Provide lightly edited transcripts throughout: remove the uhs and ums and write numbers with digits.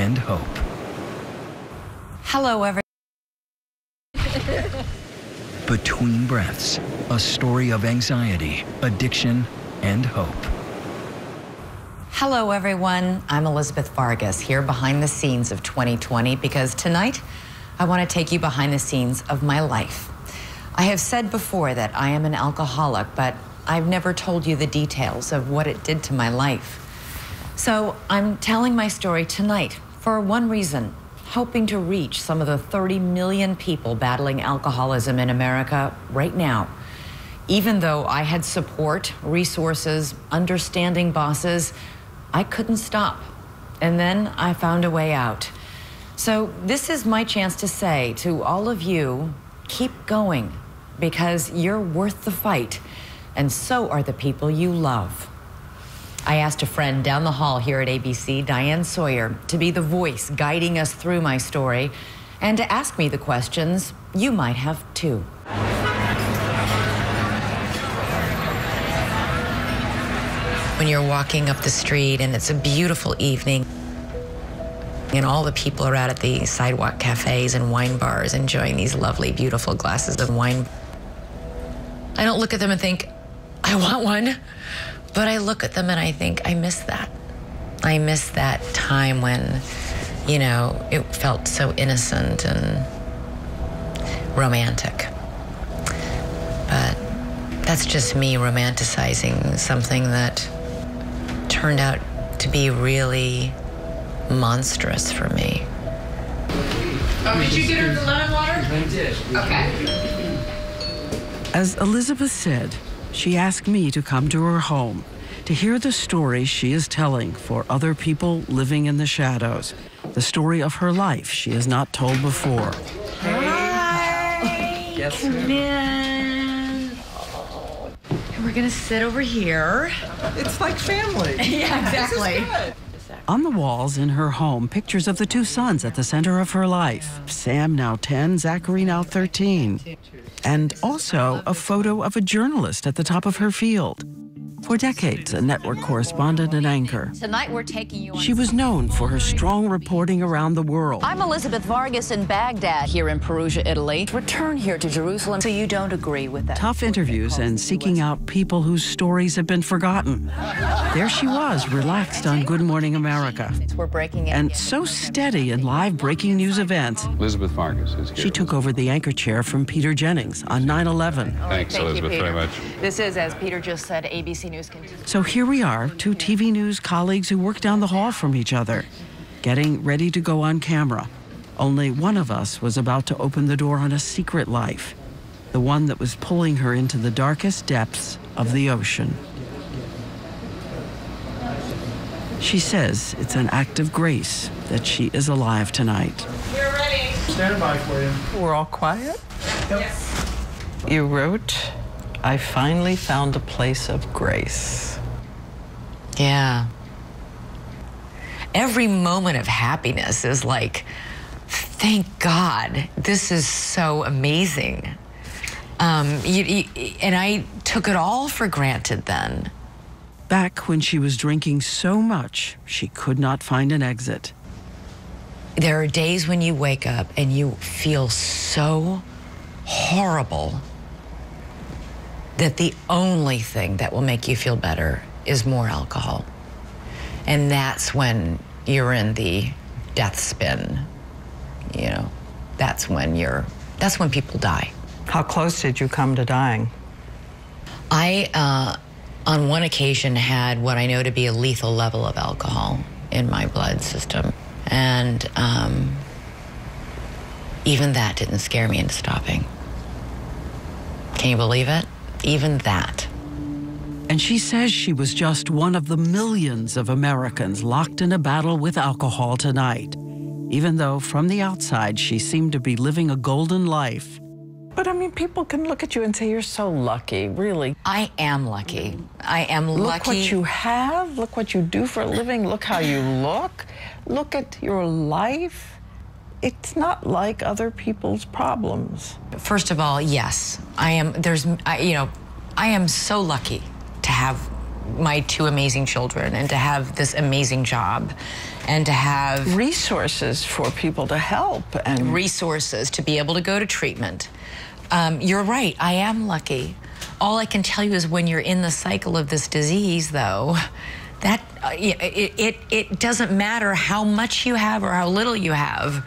and hope. Hello, everyone. Between Breaths, a story of anxiety, addiction, and hope. Hello, everyone. I'm Elizabeth Vargas, here behind the scenes of 2020, because tonight I want to take you behind the scenes of my life. I have said before that I am an alcoholic, but I've never told you the details of what it did to my life. So I'm telling my story tonight for one reason, hoping to reach some of the 30 million people battling alcoholism in America right now. Even though I had support, resources, understanding bosses, I couldn't stop. And then I found a way out. So this is my chance to say to all of you, keep going, because you're worth the fight, and so are the people you love. I asked a friend down the hall here at ABC, Diane Sawyer, to be the voice guiding us through my story and to ask me the questions you might have too. When you're walking up the street and it's a beautiful evening and all the people are out at the sidewalk cafes and wine bars enjoying these lovely, beautiful glasses of wine, I don't look at them and think, I want one. But I look at them and I think, I miss that. I miss that time when, you know, it felt so innocent and romantic. But that's just me romanticizing something that turned out to be really monstrous for me. Oh, did you get her the lemon water? I did. Okay. As Elizabeth said, she asked me to come to her home to hear the story she is telling for other people living in the shadows, the story of her life she has not told before. Hi. Yes, Come in. Oh. And we're gonna sit over here. It's like family. Yeah, exactly. This is good. On the walls in her home, pictures of the two sons at the center of her life. Sam, now 10, Zachary, now 13. And also a photo of a journalist at the top of her field. For decades, a network correspondent and anchor. Tonight we're taking you on. She was known for her strong reporting around the world. I'm Elizabeth Vargas in Baghdad, here in Perugia, Italy. Return here to Jerusalem. So you don't agree with that? Tough interviews and seeking out people whose stories have been forgotten. There she was, relaxed on Good Morning America. We're breaking it. And so steady in live breaking news events, Elizabeth Vargas is here. she took over the anchor chair from Peter Jennings on 9/11. Thanks, Elizabeth, very much. This is, as Peter just said, ABC News. So here we are, two TV news colleagues who work down the hall from each other, getting ready to go on camera. Only one of us was about to open the door on a secret life, the one that was pulling her into the darkest depths of the ocean. She says it's an act of grace that she is alive tonight. We're ready. Stand by for you. We're all quiet? Yes. You wrote, I finally found a place of grace. Yeah. Every moment of happiness is like, thank God, this is so amazing. And I took it all for granted then. Back when she was drinking so much, she could not find an exit. There are days when you wake up and you feel so horrible that the only thing that will make you feel better is more alcohol. And that's when you're in the death spin, you know. That's when people die. How close did you come to dying? I, on one occasion, had what I know to be a lethal level of alcohol in my blood system. And even that didn't scare me into stopping. Can you believe it? Even that. And she says she was just one of the millions of Americans locked in a battle with alcohol tonight, even though from the outside she seemed to be living a golden life. But I mean, people can look at you and say, you're so lucky, really. I am lucky. I am lucky. Look what you have, look what you do for a living, look how you look at your life. It's not like other people's problems. First of all, yes, I am. I am so lucky to have my two amazing children and to have this amazing job and to have resources for people to help and resources to be able to go to treatment. You're right, I am lucky. All I can tell you is when you're in the cycle of this disease, though, that it doesn't matter how much you have or how little you have.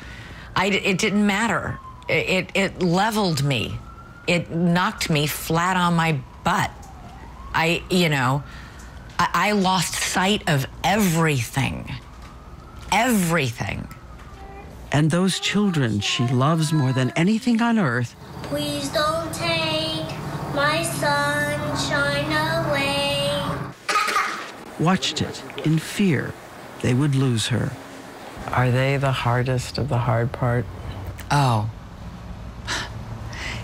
It didn't matter. It leveled me. It knocked me flat on my butt. I lost sight of everything. Everything. And those children she loves more than anything on earth. Please don't take my sunshine away. Watched it in fear they would lose her. Are they the hardest of the hard part? Oh,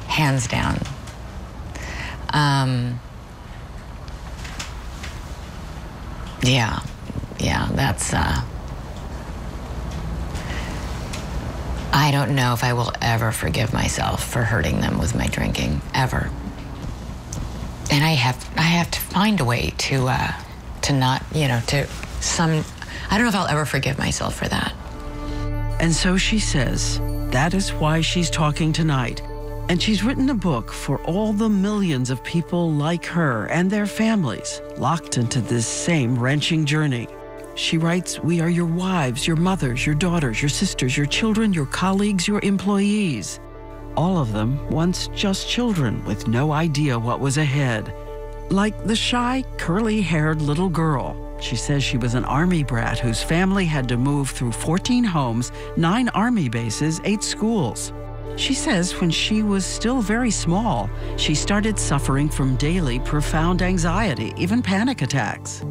hands down. Yeah, that's, I don't know if I will ever forgive myself for hurting them with my drinking, ever. And I have to find a way to not, I don't know if I'll ever forgive myself for that. And so she says that is why she's talking tonight. And she's written a book for all the millions of people like her and their families locked into this same wrenching journey. She writes, we are your wives, your mothers, your daughters, your sisters, your children, your colleagues, your employees. All of them once just children with no idea what was ahead. Like the shy, curly-haired little girl. She says she was an Army brat whose family had to move through 14 homes, 9 Army bases, 8 schools. She says when she was still very small, she started suffering from daily profound anxiety, even panic attacks.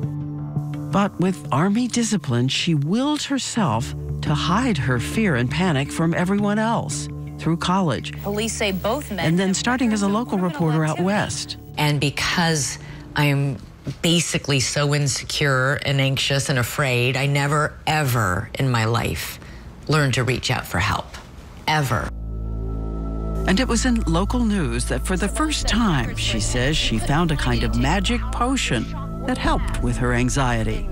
But with Army discipline, she willed herself to hide her fear and panic from everyone else through college. Police say both men. And then starting as a local reporter out west. And because I'm basically so insecure and anxious and afraid, I never, ever in my life learned to reach out for help. Ever. And it was in local news that for the first time, she says, she found a kind of magic potion that helped with her anxiety.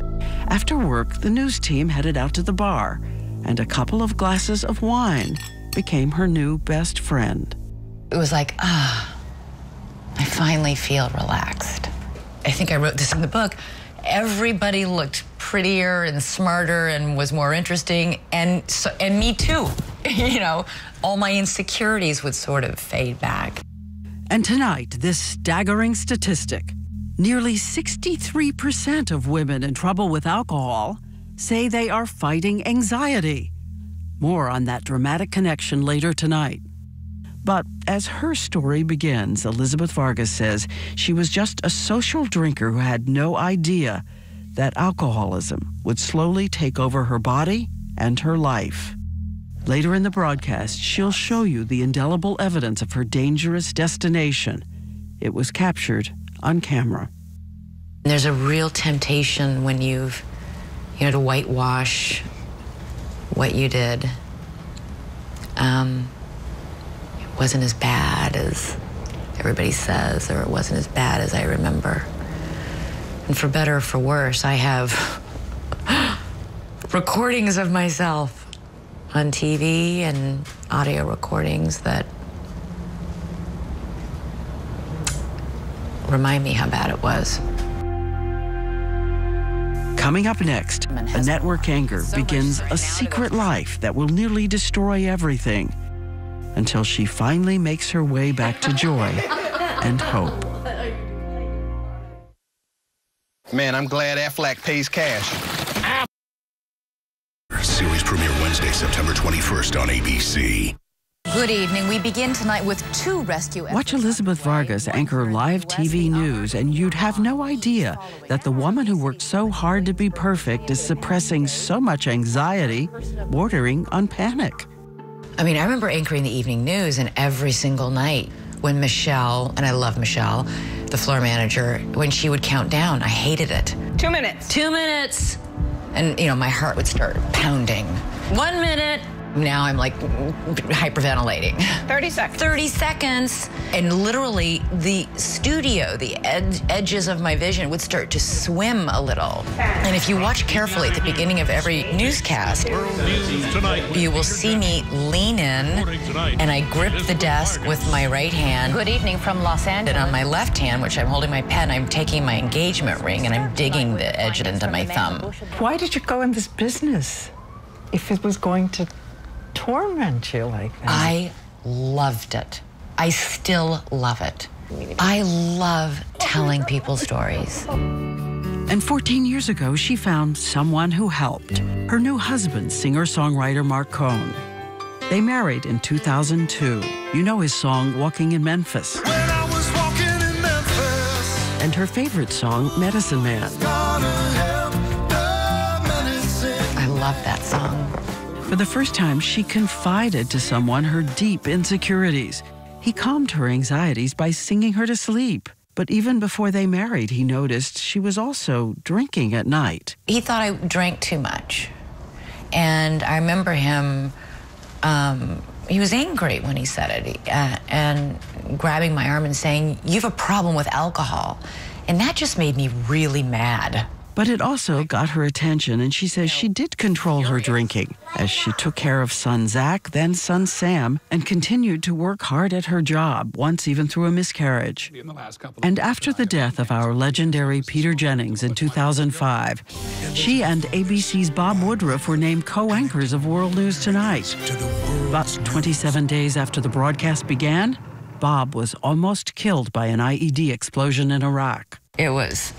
After work, the news team headed out to the bar, and a couple of glasses of wine became her new best friend. It was like, I finally feel relaxed. I think I wrote this in the book. Everybody looked prettier and smarter and was more interesting, and me too. All my insecurities would sort of fade back. And tonight, this staggering statistic. Nearly 63% of women in trouble with alcohol say they are fighting anxiety. More on that dramatic connection later tonight. But as her story begins, Elizabeth Vargas says she was just a social drinker who had no idea that alcoholism would slowly take over her body and her life. Later in the broadcast, she'll show you the indelible evidence of her dangerous destination. It was captured on camera. There's a real temptation when you've, to whitewash what you did. It wasn't as bad as everybody says, or it wasn't as bad as I remember. And for better or for worse, I have recordings of myself on TV and audio recordings that remind me how bad it was. Coming up next, a network anger begins a secret life that will nearly destroy everything until she finally makes her way back to joy and hope. Man, I'm glad Aflac pays cash. Series premiere Wednesday, September 21st on ABC. Good evening. We begin tonight with 2 rescue efforts. Watch Elizabeth Vargas anchor live TV news, and you'd have no idea that the woman who worked so hard to be perfect is suppressing so much anxiety, bordering on panic. I mean, I remember anchoring the evening news, and every single night when Michelle, and I love Michelle, the floor manager, when she would count down, I hated it. 2 minutes. 2 minutes. And, my heart would start pounding. 1 minute. Now I'm like hyperventilating. 30 seconds. 30 seconds. And literally the studio, the edges of my vision would start to swim a little. And if you watch carefully at the beginning of every newscast, you will see me lean in and I grip the desk with my right hand. Good evening from Los Angeles. And on my left hand, which I'm holding my pen, I'm taking my engagement ring and I'm digging the edge into my thumb. Why did you go in this business if it was going to torment you like that? I loved it. I still love it. I love telling people stories. And 14 years ago, she found someone who helped. Her new husband, singer-songwriter Mark Cohn. They married in 2002. You know his song, Walking in Memphis. When I was walking in Memphis. And her favorite song, Medicine Man. I love that song. For the first time, she confided to someone her deep insecurities. He calmed her anxieties by singing her to sleep. But even before they married, he noticed she was also drinking at night. He thought I drank too much. And I remember him, he was angry when he said it, and grabbing my arm and saying, "You have a problem with alcohol." And that just made me really mad. But it also got her attention, and she says she did control her drinking as she took care of son Zach, then son Sam, and continued to work hard at her job, once even through a miscarriage. And after the death of our legendary Peter Jennings in 2005, she and ABC's Bob Woodruff were named co-anchors of World News Tonight. But 27 days after the broadcast began, Bob was almost killed by an IED explosion in Iraq. It was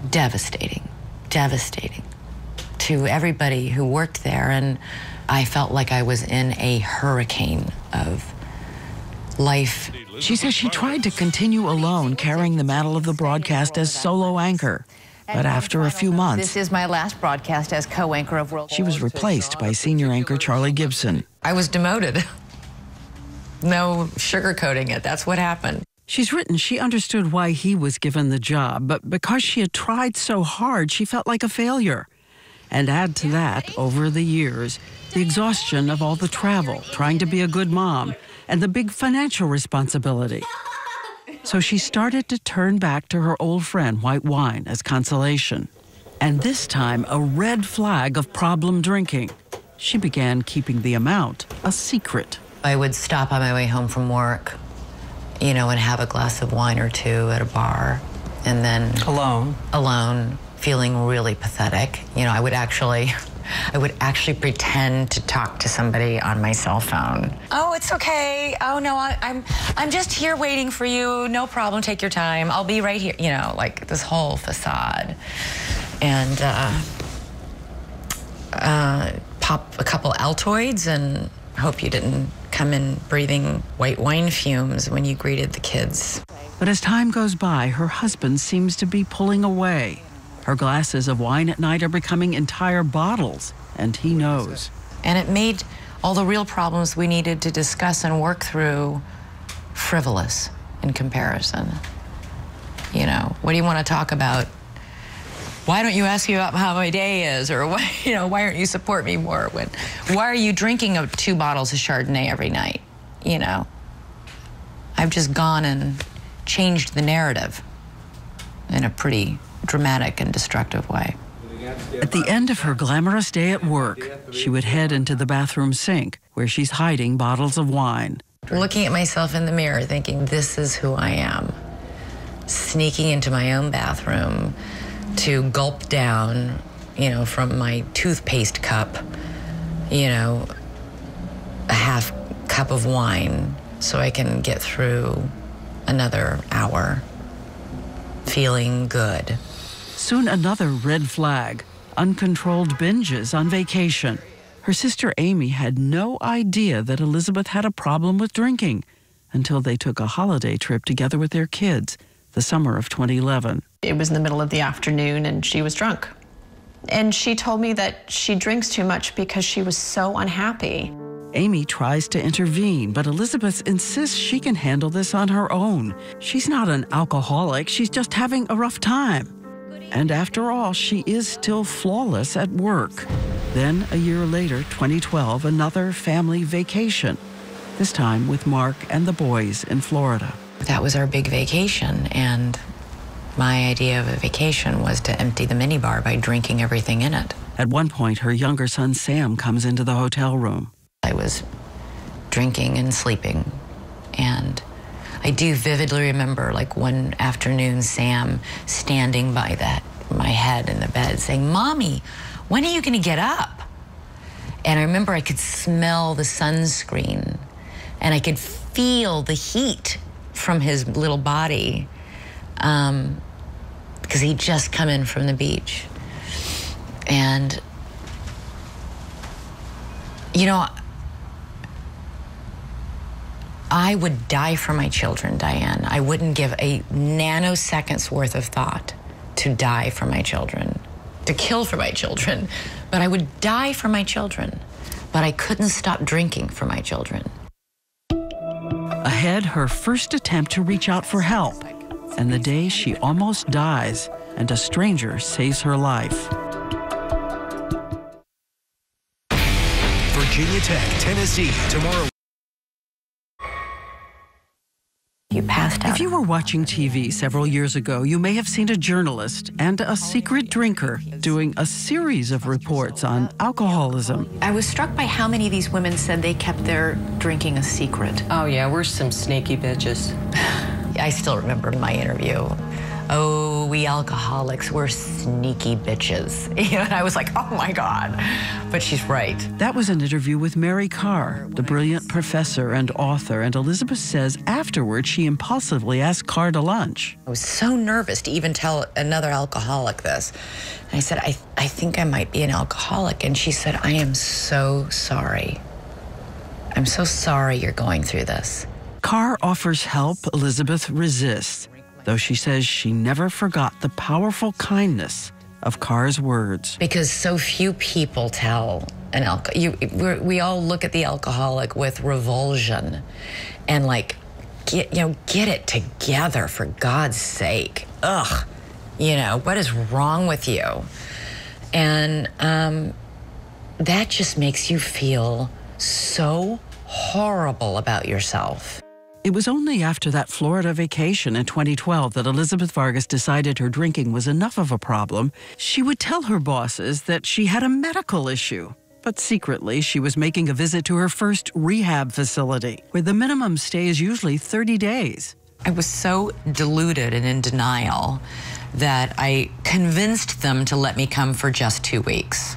devastating to everybody who worked there, and I felt like I was in a hurricane of life. She says she tried to continue alone, carrying the mantle of the broadcast as solo anchor. But after a few months, This is my last broadcast as co-anchor of World. She was replaced by senior anchor Charlie Gibson. I was demoted. No sugarcoating it. That's what happened. She's written she understood why he was given the job, but because she had tried so hard, she felt like a failure. And add to that, over the years, the exhaustion of all the travel, trying to be a good mom, and the big financial responsibility. So she started to turn back to her old friend, white wine, as consolation. And this time, a red flag of problem drinking. She began keeping the amount a secret. I would stop on my way home from work, you know, and have a glass of wine or two at a bar, and then alone, feeling really pathetic. You know, I would actually pretend to talk to somebody on my cell phone. Oh, it's okay. Oh no, I'm just here waiting for you. No problem. Take your time. I'll be right here. You know, like this whole facade, and pop a couple Altoids and hope you didn't come in breathing white wine fumes when you greeted the kids. But as time goes by, her husband seems to be pulling away. Her glasses of wine at night are becoming entire bottles, and he knows. And it made all the real problems we needed to discuss and work through frivolous in comparison. You know, what do you want to talk about? Why don't you ask me about how my day is? Or why, you know, why aren't you support me more? Why are you drinking 2 bottles of Chardonnay every night? You know, I've just gone and changed the narrative in a pretty dramatic and destructive way. At the end of her glamorous day at work, she would head into the bathroom sink where she's hiding bottles of wine. Looking at myself in the mirror thinking, this is who I am. Sneaking into my own bathroom to gulp down, you know, from my toothpaste cup, you know, a half cup of wine so I can get through another hour feeling good. Soon another red flag, uncontrolled binges on vacation. Her sister Amy had no idea that Elizabeth had a problem with drinking until they took a holiday trip together with their kids, the summer of 2011. It was in the middle of the afternoon and she was drunk. And she told me that she drinks too much because she was so unhappy. Amy tries to intervene, but Elizabeth insists she can handle this on her own. She's not an alcoholic, she's just having a rough time. And after all, she is still flawless at work. Then, a year later, 2012, another family vacation, this time with Mark and the boys in Florida. That was our big vacation, and my idea of a vacation was to empty the minibar by drinking everything in it. At one point, her younger son, Sam, comes into the hotel room. I was drinking and sleeping, and I do vividly remember, like, one afternoon, Sam standing by my head in the bed saying, "Mommy, when are you going to get up?" And I remember I could smell the sunscreen, and I could feel the heat from his little body, because he'd just come in from the beach. And, you know, I would die for my children, Diane. I wouldn't give a nanosecond's worth of thought to die for my children, to kill for my children, but I would die for my children. But I couldn't stop drinking for my children. Ahead, her first attempt to reach out for help, and the day she almost dies and a stranger saves her life. Virginia Tech, Tennessee, tomorrow. You passed out. If you were watching TV several years ago, you may have seen a journalist and a secret drinker doing a series of reports on alcoholism. I was struck by how many of these women said they kept their drinking a secret. Oh yeah, we're some sneaky bitches. I still remember my interview. "Oh, we alcoholics, we're sneaky bitches." You know, and I was like, oh my God. But she's right. That was an interview with Mary Carr, the brilliant professor and author, and Elizabeth says afterward she impulsively asked Carr to lunch. I was so nervous to even tell another alcoholic this. And I said, I think I might be an alcoholic. And she said, "I am so sorry. I'm so sorry you're going through this." Carr offers help. Elizabeth resists, though she says she never forgot the powerful kindness of Carr's words. Because so few people tell an we all look at the alcoholic with revulsion and like, get it together, for God's sake. Ugh, what is wrong with you? And that just makes you feel so horrible about yourself. It was only after that Florida vacation in 2012 that Elizabeth Vargas decided her drinking was enough of a problem. She would tell her bosses that she had a medical issue, but secretly she was making a visit to her first rehab facility, where the minimum stay is usually 30 days. I was so deluded and in denial that I convinced them to let me come for just 2 weeks.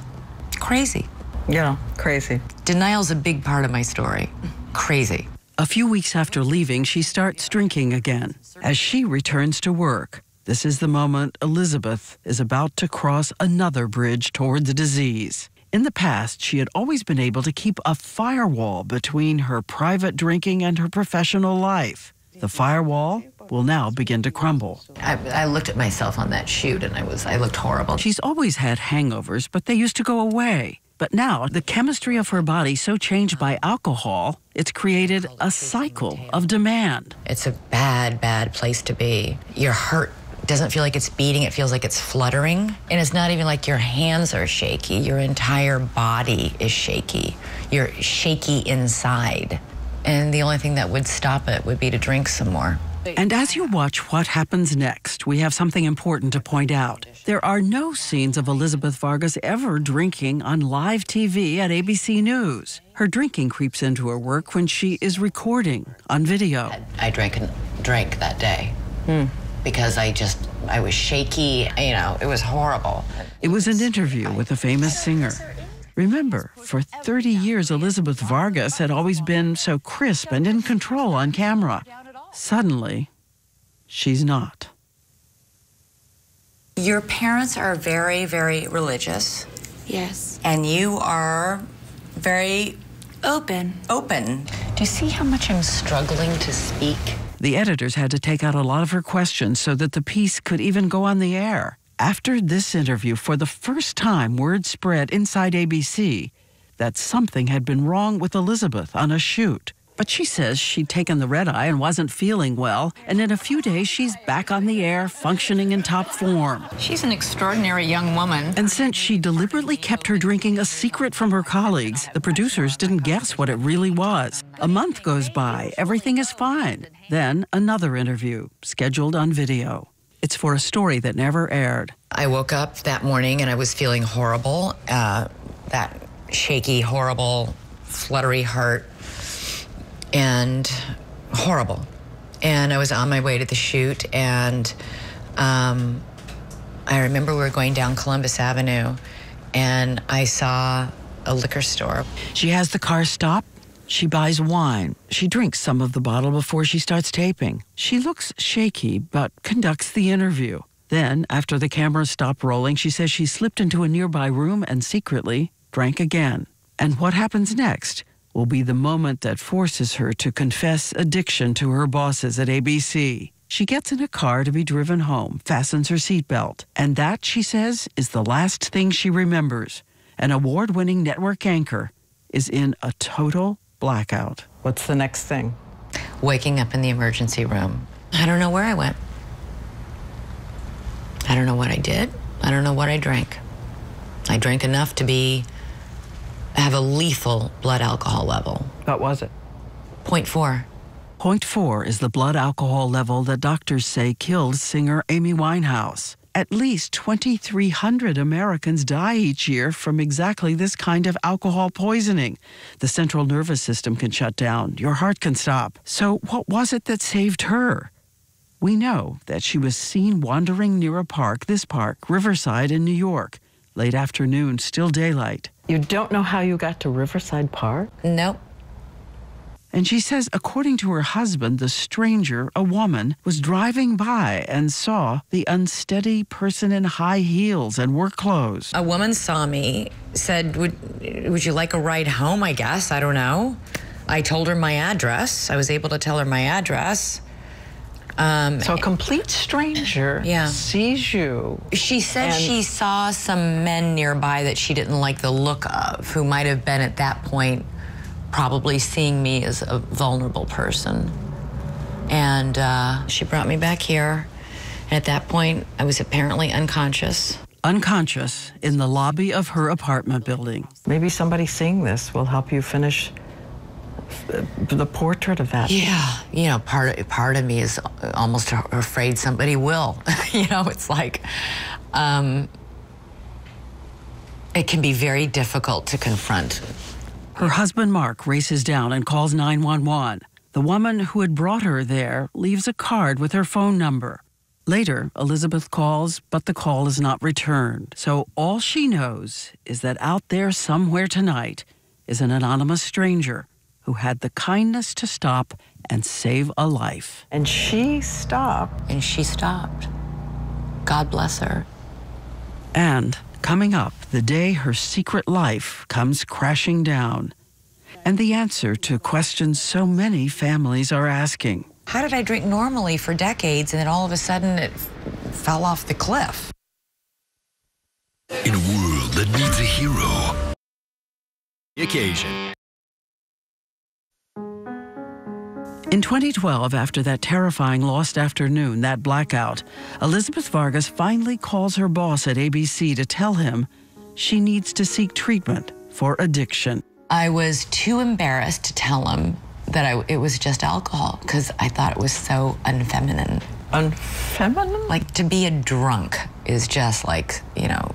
Crazy. Yeah, crazy. Denial's a big part of my story. Crazy. A few weeks after leaving, she starts drinking again. As she returns to work, this is the moment Elizabeth is about to cross another bridge toward the disease. In the past, she had always been able to keep a firewall between her private drinking and her professional life. The firewall will now begin to crumble. I looked at myself on that shoot and I looked horrible. She's always had hangovers, but they used to go away. But now, the chemistry of her body so changed by alcohol, it's created a cycle of demand. It's a bad, bad place to be. Your heart doesn't feel like it's beating, it feels like it's fluttering. And it's not even like your hands are shaky, your entire body is shaky. You're shaky inside. And the only thing that would stop it would be to drink some more. And as you watch what happens next, we have something important to point out. There are no scenes of Elizabeth Vargas ever drinking on live TV at ABC News. Her drinking creeps into her work when she is recording on video. I drank that day because I was shaky, it was horrible. It was an interview with a famous singer. Remember, for 30 years, Elizabeth Vargas had always been so crisp and in control on camera. Suddenly, she's not. Your parents are very, very religious. Yes. And you are very open. Do you see how much I'm struggling to speak? The editors had to take out a lot of her questions so that the piece could even go on the air. After this interview, for the first time, word spread inside ABC that something had been wrong with Elizabeth on a shoot. But she says she'd taken the red eye and wasn't feeling well, and in a few days she's back on the air, functioning in top form. She's an extraordinary young woman. And since she deliberately kept her drinking a secret from her colleagues, the producers didn't guess what it really was. A month goes by, everything is fine. Then another interview, scheduled on video. It's for a story that never aired. I woke up that morning and I was feeling horrible, that shaky, horrible, fluttery heart. And horrible. And I was on my way to the shoot, and I remember we were going down Columbus Avenue, and I saw a liquor store. She has the car stop. She buys wine. She drinks some of the bottle before she starts taping. She looks shaky, but conducts the interview. Then, after the cameras stop rolling, she says she slipped into a nearby room and secretly drank again. And what happens next will be the moment that forces her to confess addiction to her bosses at ABC. She gets in a car to be driven home, fastens her seatbelt, and that, she says, is the last thing she remembers. An award-winning network anchor is in a total blackout. What's the next thing? Waking up in the emergency room. I don't know where I went. I don't know what I did. I don't know what I drank. I drank enough to have a lethal blood alcohol level. What was it? 0.4. 0.4 is the blood alcohol level that doctors say killed singer Amy Winehouse. At least 2,300 Americans die each year from exactly this kind of alcohol poisoning. The central nervous system can shut down. Your heart can stop. So what was it that saved her? We know that she was seen wandering near a park, this park, Riverside in New York. Late afternoon, still daylight. You don't know how you got to Riverside Park? Nope. And she says, according to her husband, the stranger, a woman, was driving by and saw the unsteady person in high heels and work clothes. A woman saw me, said, would you like a ride home, I guess? I don't know. I told her my address. I was able to tell her my address. So a complete stranger sees you. She said she saw some men nearby that she didn't like the look of, who might have been at that point probably seeing me as a vulnerable person. And she brought me back here. And at that point, I was apparently unconscious. Unconscious in the lobby of her apartment building. Maybe somebody seeing this will help you finish the portrait of that. Yeah, you know, part of me is almost afraid somebody will. You know, it's like, it can be very difficult to confront. Her husband, Mark, races down and calls 911. The woman who had brought her there leaves a card with her phone number. Later, Elizabeth calls, but the call is not returned. So all she knows is that out there somewhere tonight is an anonymous stranger who had the kindness to stop and save a life. And she stopped. And she stopped. God bless her. And coming up, the day her secret life comes crashing down. And the answer to questions so many families are asking. How did I drink normally for decades and then all of a sudden it fell off the cliff? In a world that needs a hero, the occasion. In 2012, after that terrifying lost afternoon, that blackout, Elizabeth Vargas finally calls her boss at ABC to tell him she needs to seek treatment for addiction. I was too embarrassed to tell him that it was just alcohol because I thought it was so unfeminine. Unfeminine? Like, to be a drunk is just like, you know,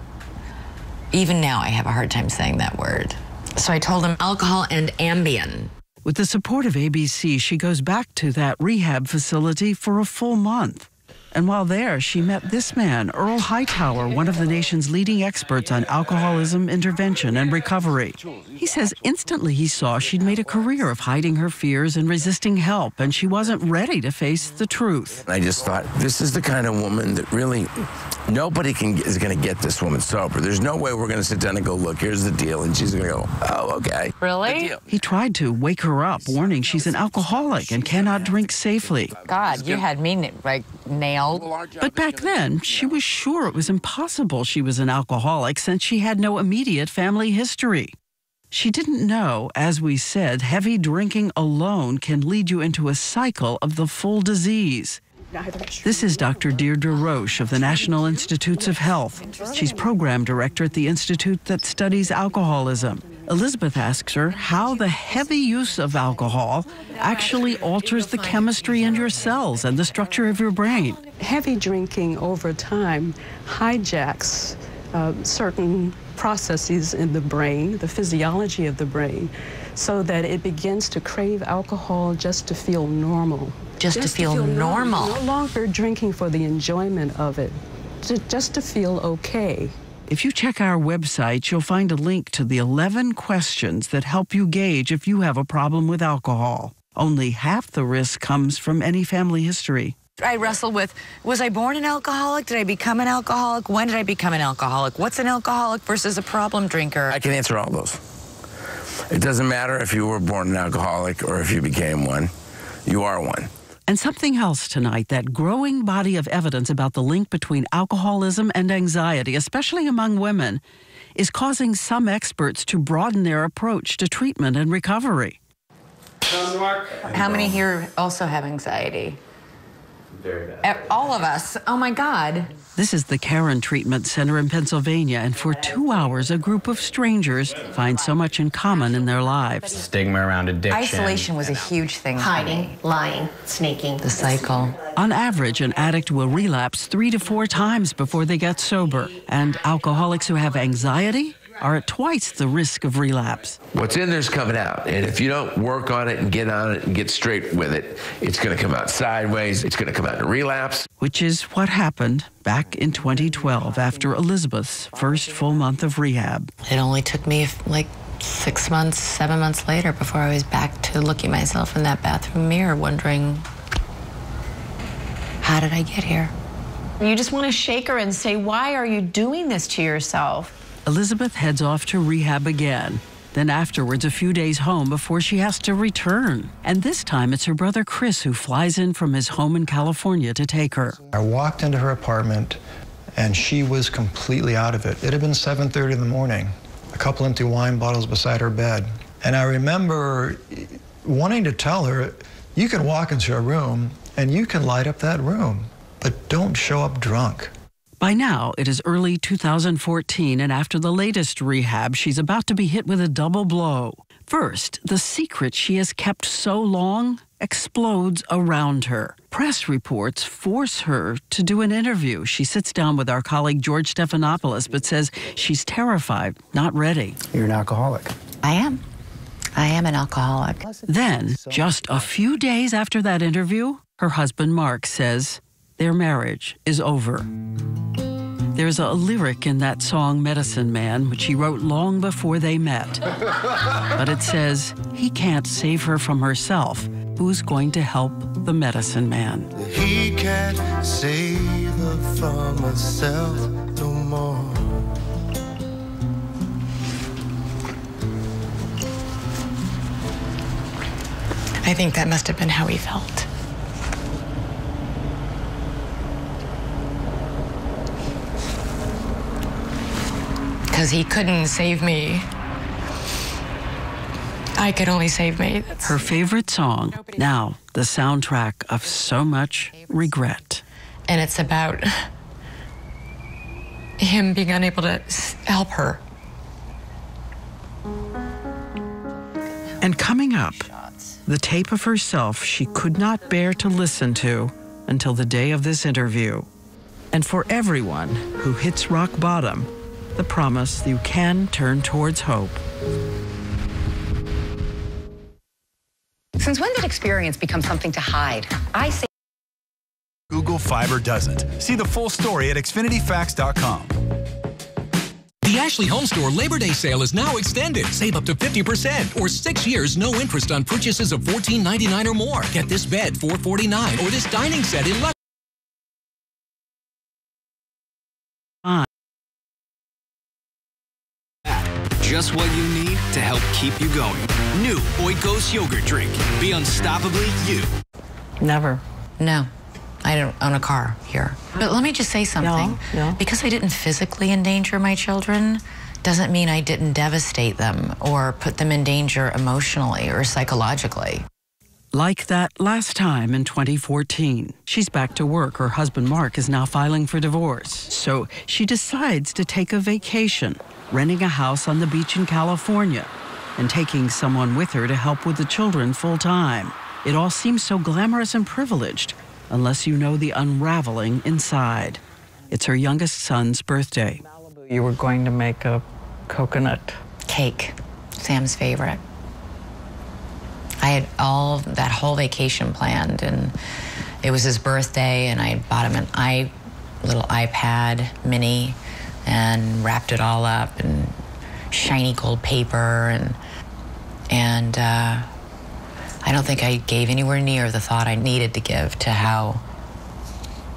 even now I have a hard time saying that word. So I told him alcohol and Ambien. With the support of ABC, she goes back to that rehab facility for a full month. And while there, she met this man, Earl Hightower, one of the nation's leading experts on alcoholism, intervention, and recovery. He says instantly he saw she'd made a career of hiding her fears and resisting help, and she wasn't ready to face the truth. I just thought, this is the kind of woman that really, nobody is going to get this woman sober. There's no way we're going to sit down and go, look, here's the deal, and she's going to go, oh, okay. Really? He tried to wake her up, warning she's an alcoholic and cannot drink safely. God, you had me, like, nailed. But back then, she was sure it was impossible she was an alcoholic since she had no immediate family history. She didn't know, as we said, heavy drinking alone can lead you into a cycle of the full disease. This is Dr. Deirdre Roche of the National Institutes of Health. She's program director at the institute that studies alcoholism. Elizabeth asks her how the heavy use of alcohol actually alters the chemistry in your cells and the structure of your brain. Heavy drinking over time hijacks certain processes in the brain, the physiology of the brain, so that it begins to crave alcohol just to feel normal. Just to feel normal. No longer drinking for the enjoyment of it, just to feel okay. If you check our website, you'll find a link to the 11 questions that help you gauge if you have a problem with alcohol. Only half the risk comes from any family history. I wrestle with, was I born an alcoholic? Did I become an alcoholic? When did I become an alcoholic? What's an alcoholic versus a problem drinker? I can answer all those. It doesn't matter if you were born an alcoholic or if you became one. You are one. And something else tonight, that growing body of evidence about the link between alcoholism and anxiety, especially among women, is causing some experts to broaden their approach to treatment and recovery. How many here also have anxiety? Very bad. All of us. Oh, my God. This is the Karen Treatment Center in Pennsylvania, and for 2 hours, a group of strangers find so much in common in their lives. Stigma around addiction. Isolation was a huge thing. Hiding, lying, sneaking. The cycle. On average, an addict will relapse 3 to 4 times before they get sober, and alcoholics who have anxiety are at twice the risk of relapse. What's in there's coming out, and if you don't work on it and get on it and get straight with it, it's going to come out sideways. It's going to come out in relapse. Which is what happened back in 2012 after Elizabeth's first full month of rehab. It only took me like 6 months, 7 months later before I was back to looking myself in that bathroom mirror wondering, how did I get here? You just want to shake her and say, why are you doing this to yourself? Elizabeth heads off to rehab again. Then afterwards, a few days home before she has to return. And this time, it's her brother Chris who flies in from his home in California to take her. I walked into her apartment, and she was completely out of it. It had been 7:30 in the morning, a couple empty wine bottles beside her bed. And I remember wanting to tell her, you can walk into a room, and you can light up that room, but don't show up drunk. By now, it is early 2014, and after the latest rehab, she's about to be hit with a double blow. First, the secret she has kept so long explodes around her. Press reports force her to do an interview. She sits down with our colleague George Stephanopoulos, but says she's terrified, not ready. You're an alcoholic. I am. I am an alcoholic. Then, just a few days after that interview, her husband Mark says their marriage is over. There's a lyric in that song, Medicine Man, which he wrote long before they met. But it says, he can't save her from herself. Who's going to help the medicine man? He can't save her from herself no more. I think that must have been how he felt. Because he couldn't save me. I could only save me. Her favorite song, now the soundtrack of so much regret. And it's about him being unable to help her. And coming up, the tape of herself she could not bear to listen to until the day of this interview. And for everyone who hits rock bottom, the promise you can turn towards hope. Since when did experience become something to hide? I say Google Fiber doesn't. See the full story at xfinityfacts.com. The Ashley Home Store Labor Day sale is now extended. Save up to 50% or 6 years, no interest on purchases of $14.99 or more. Get this bed, $449, or this dining set in Lux. Just what you need to help keep you going. New Oikos yogurt drink. Be unstoppably you. Never. No. I don't own a car here. But let me just say something. No. Because I didn't physically endanger my children doesn't mean I didn't devastate them or put them in danger emotionally or psychologically. Like that last time in 2014. She's back to work. Her husband, Mark, is now filing for divorce. So she decides to take a vacation, renting a house on the beach in California and taking someone with her to help with the children full time. It all seems so glamorous and privileged, unless you know the unraveling inside. It's her youngest son's birthday. You were going to make a coconut cake, Sam's favorite. I had that whole vacation planned, and it was his birthday, and I bought him a little iPad mini and wrapped it all up in shiny gold paper, and I don't think I gave anywhere near the thought I needed to give to how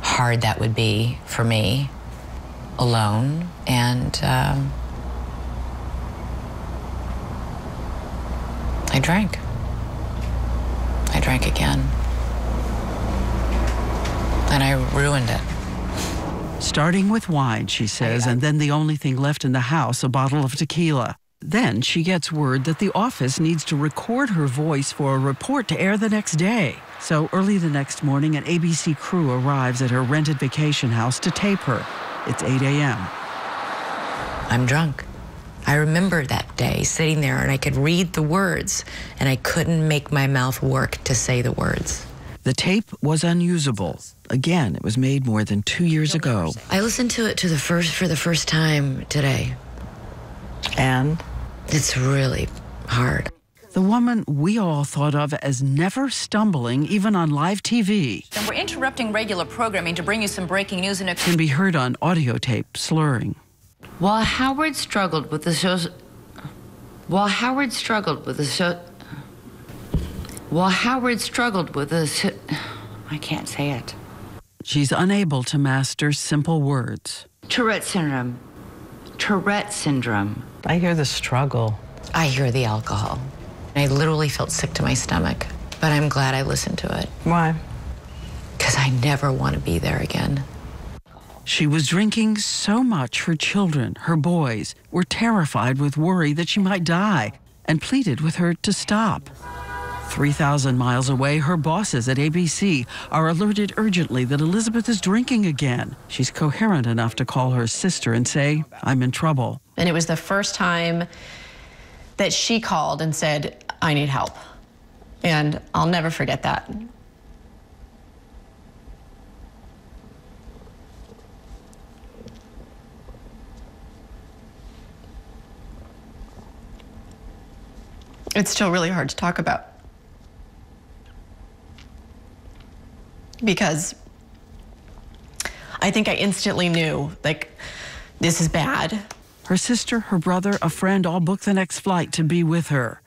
hard that would be for me alone, and I drank. I drank again. And I ruined it. Starting with wine, she says, and then the only thing left in the house, a bottle of tequila. Then she gets word that the office needs to record her voice for a report to air the next day. So early the next morning, an ABC crew arrives at her rented vacation house to tape her. It's 8 a.m. I'm drunk. I remember that day sitting there and I could read the words and I couldn't make my mouth work to say the words. The tape was unusable. Again, it was made more than 2 years ago. I listened to it for the first time today. And? It's really hard. The woman we all thought of as never stumbling, even on live TV. And we're interrupting regular programming to bring you some breaking news can be heard on audio tape, slurring. While Howard struggled with the show, I can't say it. She's unable to master simple words. Tourette syndrome. I hear the struggle. I hear the alcohol. I literally felt sick to my stomach, but I'm glad I listened to it. Why? Because I never want to be there again. She was drinking so much her children, her boys, were terrified with worry that she might die and pleaded with her to stop. 3,000 miles away, her bosses at ABC are alerted urgently that Elizabeth is drinking again. She's coherent enough to call her sister and say, "I'm in trouble." And it was the first time that she called and said, "I need help." And I'll never forget that. It's still really hard to talk about. Because I think I instantly knew, like, this is bad. Her sister, her brother, a friend all booked the next flight to be with her.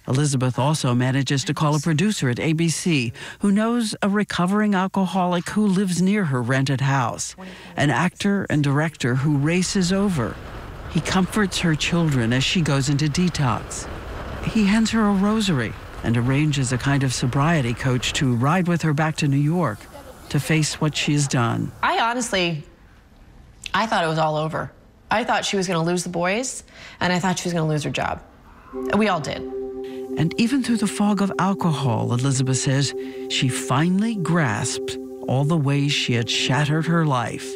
Elizabeth also manages to call a producer at ABC who knows a recovering alcoholic who lives near her rented house, an actor and director who races over. He comforts her children as she goes into detox. He hands her a rosary and arranges a kind of sobriety coach to ride with her back to New York to face what she's done. I thought it was all over. I thought she was going to lose the boys, and I thought she was going to lose her job. We all did. And even through the fog of alcohol, Elizabeth says, she finally grasped all the ways she had shattered her life.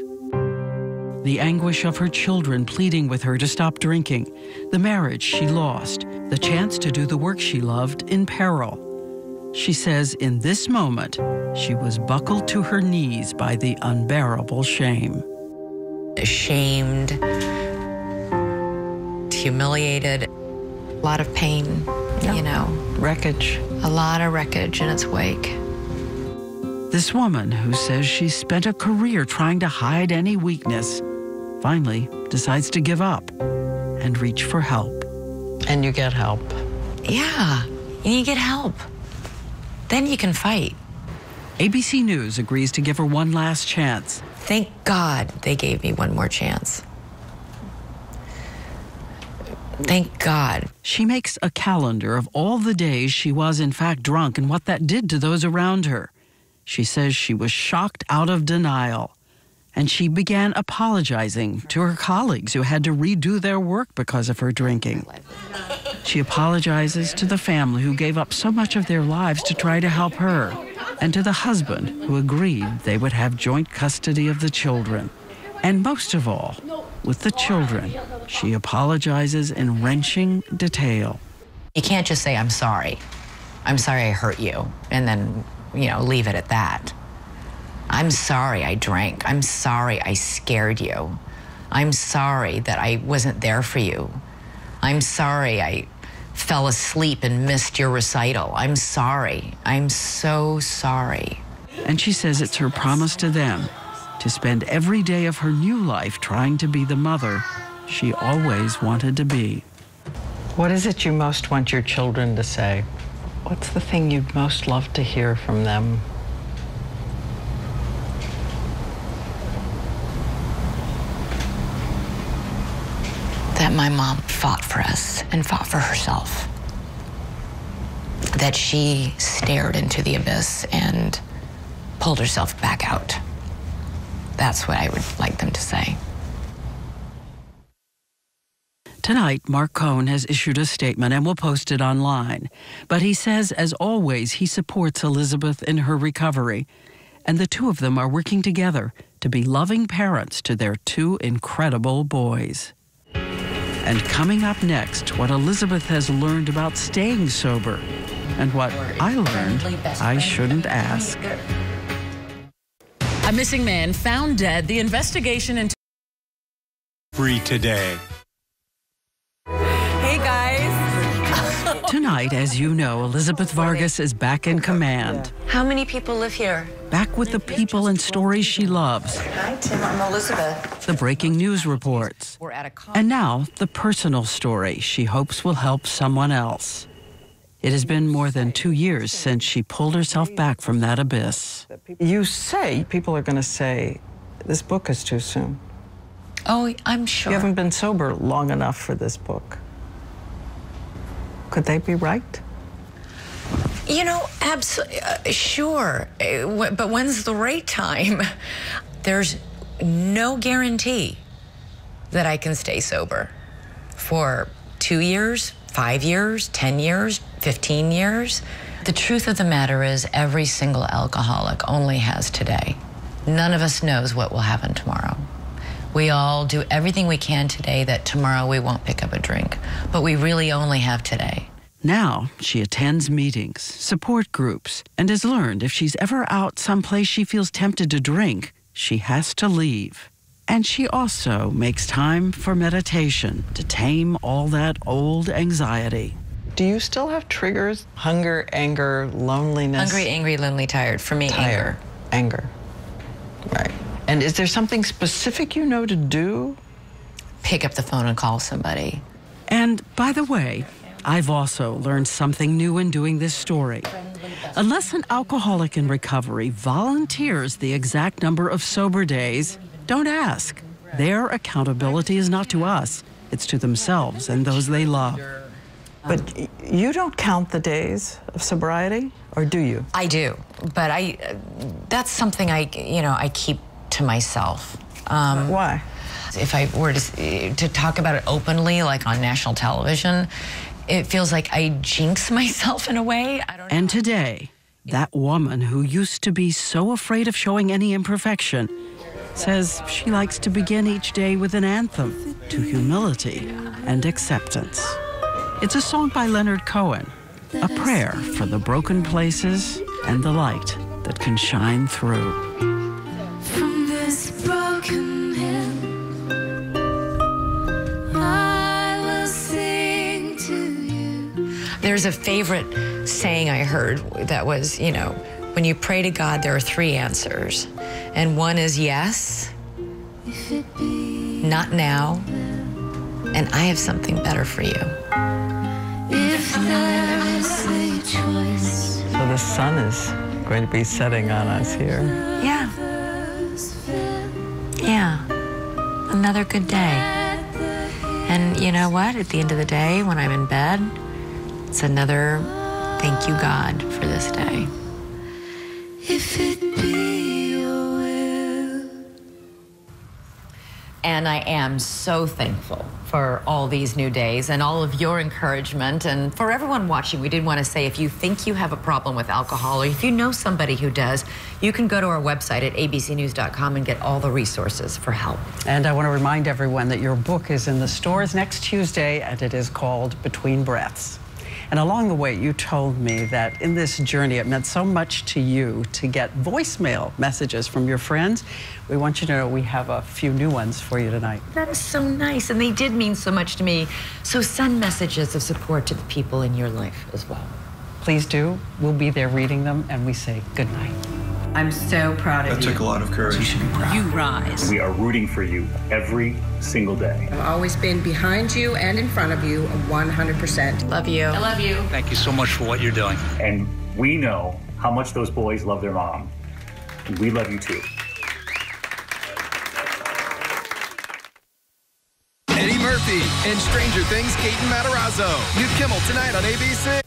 The anguish of her children pleading with her to stop drinking, the marriage she lost, the chance to do the work she loved in peril. She says in this moment, she was buckled to her knees by the unbearable shame. Ashamed, humiliated, a lot of pain, you know. Wreckage. A lot of wreckage in its wake. This woman who says she spent a career trying to hide any weakness finally decides to give up and reach for help. And you get help. Yeah, and you get help. Then you can fight. ABC News agrees to give her one last chance. Thank God they gave me one more chance. Thank God. She makes a calendar of all the days she was in fact drunk and what that did to those around her. She says she was shocked out of denial. And she began apologizing to her colleagues who had to redo their work because of her drinking. She apologizes to the family who gave up so much of their lives to try to help her, and to the husband who agreed they would have joint custody of the children. And most of all, with the children, she apologizes in wrenching detail. You can't just say, I'm sorry I hurt you, and then, leave it at that. I'm sorry I drank. I'm sorry I scared you. I'm sorry that I wasn't there for you. I'm sorry I fell asleep and missed your recital. I'm sorry. I'm so sorry. And she says it's her promise to them to spend every day of her new life trying to be the mother she always wanted to be. What is it you most want your children to say? What's the thing you'd most love to hear from them? That my mom fought for us and fought for herself. That she stared into the abyss and pulled herself back out. That's what I would like them to say. Tonight, Mark Cohn has issued a statement and will post it online. But he says, as always, he supports Elizabeth in her recovery. And the two of them are working together to be loving parents to their two incredible boys. And coming up next, what Elizabeth has learned about staying sober and what I learned I shouldn't ask. A missing man found dead. The investigation into Free today. Hey guys. Tonight, as you know, Elizabeth Vargas is back in command. How many people live here? Back with the people and stories she loves. Hi, Tim. I'm Elizabeth. The breaking news reports. And now, the personal story she hopes will help someone else. It has been more than 2 years since she pulled herself back from that abyss. You say people are going to say, this book is too soon. Oh, I'm sure. You haven't been sober long enough for this book. Could they be right? Absolutely, sure. But when's the right time? There's no guarantee that I can stay sober for 2 years, 5 years, 10 years, 15 years. The truth of the matter is every single alcoholic only has today. None of us knows what will happen tomorrow. We all do everything we can today that tomorrow we won't pick up a drink, but we really only have today. Now, she attends meetings, support groups, and has learned if she's ever out someplace she feels tempted to drink, she has to leave. And she also makes time for meditation to tame all that old anxiety. Do you still have triggers? Hunger, anger, loneliness? Hungry, angry, lonely, tired. For me, tired. Anger. Right. And is there something specific you know to do? Pick up the phone and call somebody. And by the way, I've also learned something new in doing this story. Unless an alcoholic in recovery volunteers the exact number of sober days, don't ask. Their accountability is not to us. It's to themselves and those they love. But you don't count the days of sobriety, or do you? I do, but that's something I keep to myself. Why? If I were to talk about it openly, like on national television, it feels like I jinx myself in a way. I don't know. And today, that woman who used to be so afraid of showing any imperfection says she likes to begin each day with an anthem to humility and acceptance. It's a song by Leonard Cohen, a prayer for the broken places and the light that can shine through. From this broken hill, I will sing to you. There's a favorite saying I heard that was, when you pray to God, there are 3 answers. And one is yes, not now, and I have something better for you. If there is a choice. So the sun is going to be setting on us here. Yeah. Yeah. Another good day. And you know what? At the end of the day, when I'm in bed, it's another thank you, God, for this day. If it be your will. And I am so thankful for all these new days and all of your encouragement. And for everyone watching, we did want to say, if you think you have a problem with alcohol, or if you know somebody who does, you can go to our website at abcnews.com and get all the resources for help. And I want to remind everyone that your book is in the stores next Tuesday, and it is called Between Breaths. And along the way, you told me that in this journey, it meant so much to you to get voicemail messages from your friends. We want you to know we have a few new ones for you tonight. That is so nice, and they did mean so much to me. So send messages of support to the people in your life as well. Please do. We'll be there reading them, and we say good night. I'm so proud of That you. took a lot of courage. You should be proud. You rise. We are rooting for you every single day. I've always been behind you and in front of you 100%. Love you. I love you. Thank you so much for what you're doing. And we know how much those boys love their mom. And we love you too. Eddie Murphy and Stranger Things, Kate and Matarazzo. New Kimmel tonight on ABC.